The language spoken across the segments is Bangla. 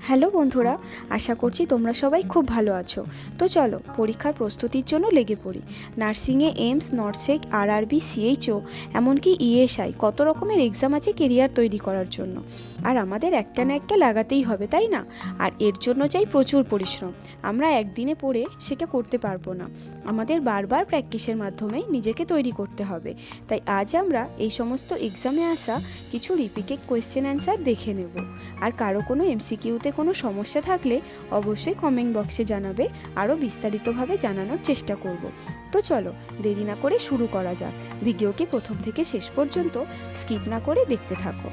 হ্যালো বন্ধুরা, আশা করছি তোমরা সবাই খুব ভালো আছো। তো চলো পরীক্ষার প্রস্তুতির জন্য লেগে পড়ি। নার্সিংয়ে এইমস, নরসেক, আরআরবি, সিএইচও, এমনকি ইএসআই, কত রকমের এক্সাম আছে কেরিয়ার তৈরি করার জন্য। আর আমাদের একটা না একটা লাগাতেই হবে, তাই না? আর এর জন্য চাই প্রচুর পরিশ্রম। আমরা একদিনে পড়ে সেটা করতে পারবো না, আমাদের বারবার প্র্যাকটিসের মাধ্যমে নিজেকে তৈরি করতে হবে। তাই আজ আমরা এই সমস্ত এক্সামে আসা কিছু রিপিটেড কোয়েশ্চেন অ্যান্সার দেখে নেব। আর কারো কোনো এমসিকিউতে কোনো সমস্যা থাকলে অবশ্যই কমেন্ট বক্সে জানাবে, আরও বিস্তারিতভাবে জানানোর চেষ্টা করব। তো চলো দেরি না করে শুরু করা যাক। ভিডিওটি প্রথম থেকে শেষ পর্যন্ত স্কিপ না করে দেখতে থাকো।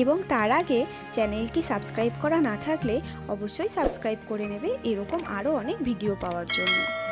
এবং তার আগে চ্যানেলটি সাবস্ক্রাইব করা না থাকলে অবশ্যই সাবস্ক্রাইব করে নেবে এরকম আরও অনেক ভিডিও পাওয়ার জন্য।